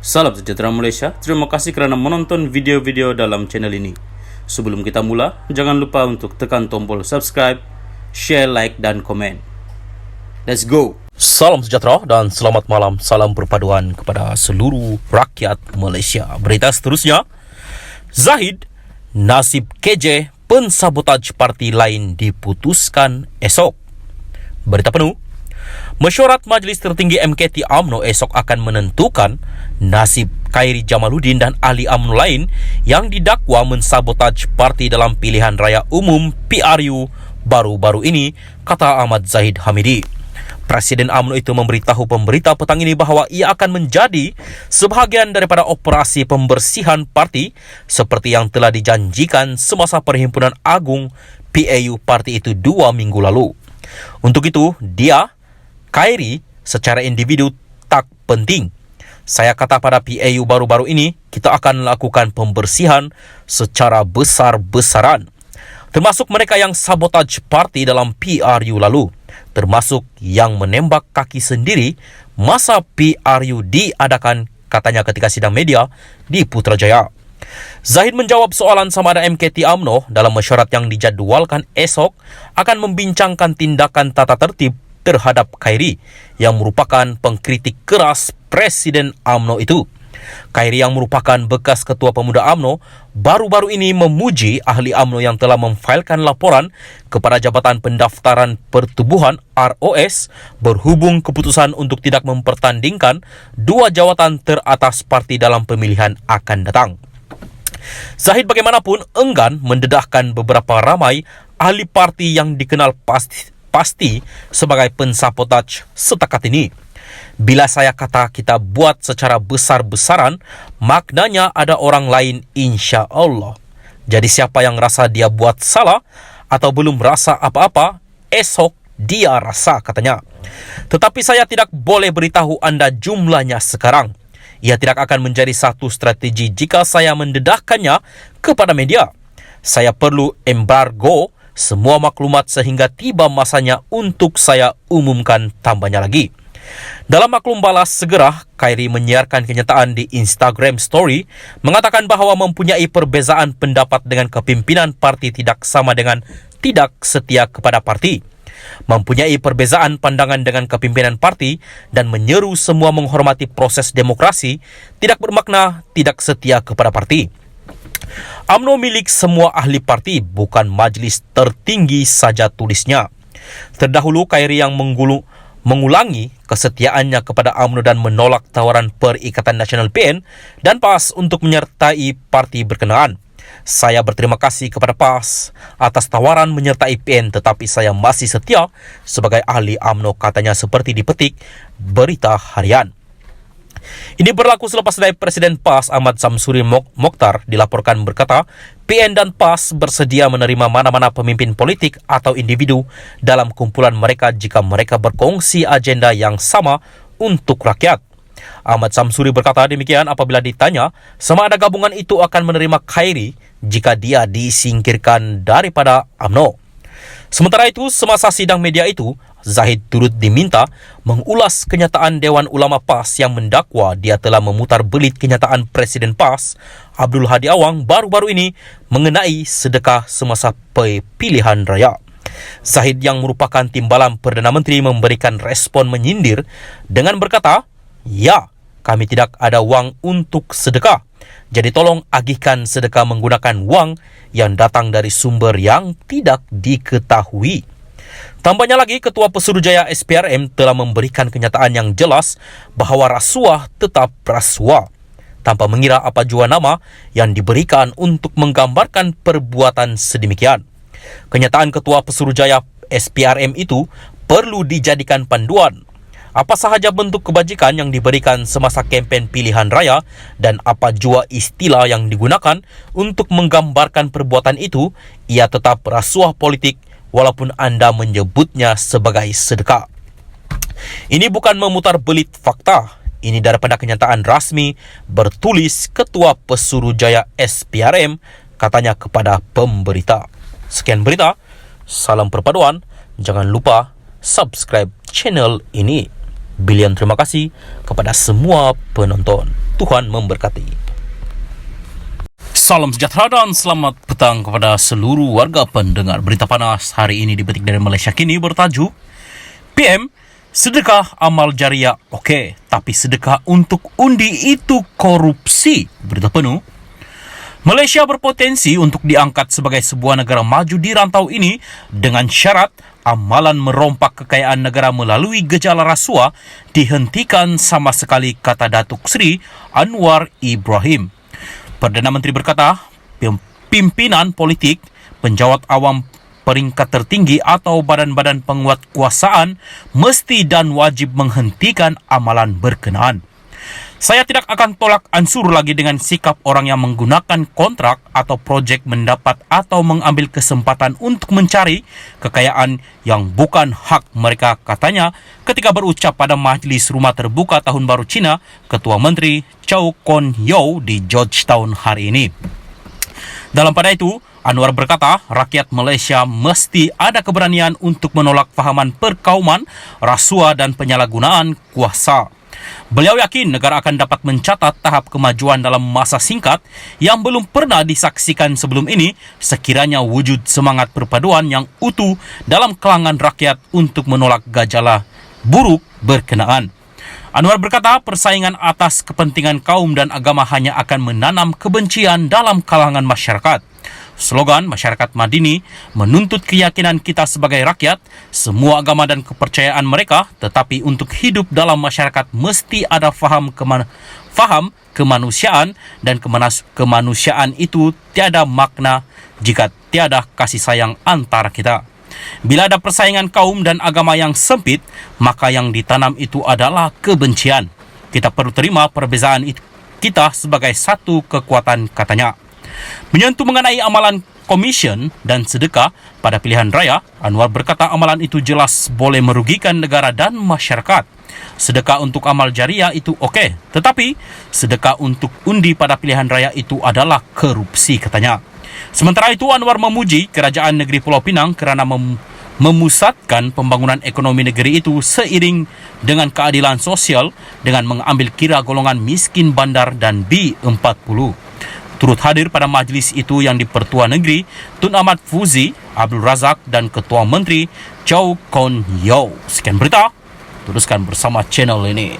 Salam sejahtera Malaysia, terima kasih kerana menonton video-video dalam channel ini. Sebelum kita mula, jangan lupa untuk tekan tombol subscribe, share, like dan komen. Let's go! Salam sejahtera dan selamat malam. Salam perpaduan kepada seluruh rakyat Malaysia. Berita seterusnya, Zahid, nasib KJ pensabotaj parti lain diputuskan esok. Berita penuh, mesyuarat Majlis Tertinggi MKT UMNO esok akan menentukan nasib Khairi Jamaluddin dan ahli UMNO lain yang didakwa mensabotaj parti dalam pilihan raya umum PRU baru-baru ini, kata Ahmad Zahid Hamidi. Presiden UMNO itu memberitahu pemberita petang ini bahawa ia akan menjadi sebahagian daripada operasi pembersihan parti seperti yang telah dijanjikan semasa Perhimpunan Agung PAU parti itu 2 minggu lalu. Untuk itu, Khairi secara individu tak penting. Saya kata pada PAU baru-baru ini, kita akan lakukan pembersihan secara besar-besaran. Termasuk mereka yang sabotaj parti dalam PRU lalu. Termasuk yang menembak kaki sendiri masa PRU diadakan, katanya ketika sidang media di Putrajaya. Zahid menjawab soalan sama ada MKT UMNO dalam mesyuarat yang dijadualkan esok akan membincangkan tindakan tata tertib terhadap Khairi yang merupakan pengkritik keras Presiden UMNO itu. Khairi yang merupakan bekas Ketua Pemuda UMNO baru-baru ini memuji ahli UMNO yang telah memfailkan laporan kepada Jabatan Pendaftaran Pertubuhan ROS berhubung keputusan untuk tidak mempertandingkan 2 jawatan teratas parti dalam pemilihan akan datang. Zahid bagaimanapun enggan mendedahkan beberapa ramai ahli parti yang dikenal pasti sebagai pensabotaj setakat ini. Bila saya kata kita buat secara besar-besaran, maknanya ada orang lain insya Allah. Jadi siapa yang rasa dia buat salah atau belum rasa apa-apa, esok dia rasa, katanya. Tetapi saya tidak boleh beritahu anda jumlahnya sekarang. Ia tidak akan menjadi satu strategi jika saya mendedahkannya kepada media. Saya perlu embargo semua maklumat sehingga tiba masanya untuk saya umumkan, tambahnya lagi. Dalam maklum balas segera, Khairi menyiarkan kenyataan di Instagram Story mengatakan bahawa mempunyai perbezaan pendapat dengan kepimpinan parti tidak sama dengan tidak setia kepada parti. Mempunyai perbezaan pandangan dengan kepimpinan parti dan menyeru semua menghormati proses demokrasi tidak bermakna tidak setia kepada parti. UMNO milik semua ahli parti, bukan majlis tertinggi saja, tulisnya. Terdahulu Khairi yang mengulangi kesetiaannya kepada UMNO dan menolak tawaran Perikatan Nasional PN dan PAS untuk menyertai parti berkenaan. Saya berterima kasih kepada PAS atas tawaran menyertai PN, tetapi saya masih setia sebagai ahli UMNO, katanya seperti dipetik Berita Harian. Ini berlaku selepas naib Presiden PAS Ahmad Samsuri Mokhtar dilaporkan berkata PN dan PAS bersedia menerima mana-mana pemimpin politik atau individu dalam kumpulan mereka jika mereka berkongsi agenda yang sama untuk rakyat. Ahmad Samsuri berkata demikian apabila ditanya sama ada gabungan itu akan menerima Khairi jika dia disingkirkan daripada UMNO. Sementara itu, semasa sidang media itu, Zahid turut diminta mengulas kenyataan Dewan Ulama PAS yang mendakwa dia telah memutar belit kenyataan Presiden PAS Abdul Hadi Awang baru-baru ini mengenai sedekah semasa pilihan raya. Zahid yang merupakan timbalan Perdana Menteri memberikan respon menyindir dengan berkata, "Ya, kami tidak ada wang untuk sedekah. Jadi tolong agihkan sedekah menggunakan wang yang datang dari sumber yang tidak diketahui." Tambahnya lagi, Ketua Pesuruhjaya SPRM telah memberikan kenyataan yang jelas bahawa rasuah tetap rasuah, tanpa mengira apa jua nama yang diberikan untuk menggambarkan perbuatan sedemikian. Kenyataan Ketua Pesuruhjaya SPRM itu perlu dijadikan panduan. Apa sahaja bentuk kebajikan yang diberikan semasa kempen pilihan raya dan apa jua istilah yang digunakan untuk menggambarkan perbuatan itu, ia tetap rasuah politik walaupun anda menyebutnya sebagai sedekah. Ini bukan memutar belit fakta. Ini daripada kenyataan rasmi bertulis Ketua Pesuruhjaya SPRM, katanya kepada pemberita. Sekian berita, salam perpaduan. Jangan lupa subscribe channel ini. Bilion terima kasih kepada semua penonton. Tuhan memberkati. Salam sejahtera dan selamat petang kepada seluruh warga pendengar berita panas hari ini dipetik dari Malaysia Kini bertajuk PM, sedekah amal jariah okey, tapi sedekah untuk undi itu korupsi. Berita penuh. Malaysia berpotensi untuk diangkat sebagai sebuah negara maju di rantau ini dengan syarat amalan merompak kekayaan negara melalui gejala rasuah dihentikan sama sekali, kata Datuk Seri Anwar Ibrahim. Perdana Menteri berkata, pimpinan politik, penjawat awam peringkat tertinggi atau badan-badan penguat kuasaan mesti dan wajib menghentikan amalan berkenaan. Saya tidak akan tolak ansur lagi dengan sikap orang yang menggunakan kontrak atau projek mendapat atau mengambil kesempatan untuk mencari kekayaan yang bukan hak mereka, katanya ketika berucap pada Majlis Rumah Terbuka Tahun Baru Cina, Ketua Menteri Chow Kon Yeow di Georgetown hari ini. Dalam pada itu, Anwar berkata, rakyat Malaysia mesti ada keberanian untuk menolak fahaman perkauman, rasuah dan penyalahgunaan kuasa. Beliau yakin negara akan dapat mencatat tahap kemajuan dalam masa singkat yang belum pernah disaksikan sebelum ini sekiranya wujud semangat perpaduan yang utuh dalam kalangan rakyat untuk menolak gejala buruk berkenaan. Anwar berkata, persaingan atas kepentingan kaum dan agama hanya akan menanam kebencian dalam kalangan masyarakat. Slogan Masyarakat Madini menuntut keyakinan kita sebagai rakyat, semua agama dan kepercayaan mereka, tetapi untuk hidup dalam masyarakat mesti ada faham kemanusiaan, dan kemanusiaan itu tiada makna jika tiada kasih sayang antara kita. Bila ada persaingan kaum dan agama yang sempit, maka yang ditanam itu adalah kebencian. Kita perlu terima perbezaan itu kita sebagai satu kekuatan, katanya. Menyentuh mengenai amalan komision dan sedekah pada pilihan raya, Anwar berkata amalan itu jelas boleh merugikan negara dan masyarakat. Sedekah untuk amal jariah itu okey, tetapi sedekah untuk undi pada pilihan raya itu adalah korupsi, katanya. Sementara itu, Anwar memuji kerajaan negeri Pulau Pinang kerana memusatkan pembangunan ekonomi negeri itu seiring dengan keadilan sosial dengan mengambil kira golongan miskin bandar dan B40. Turut hadir pada majlis itu yang di-Pertua Negeri Tun Ahmad Fuzi, Abdul Razak dan Ketua Menteri Chow Kon Yeow. Sekian berita, teruskan bersama channel ini.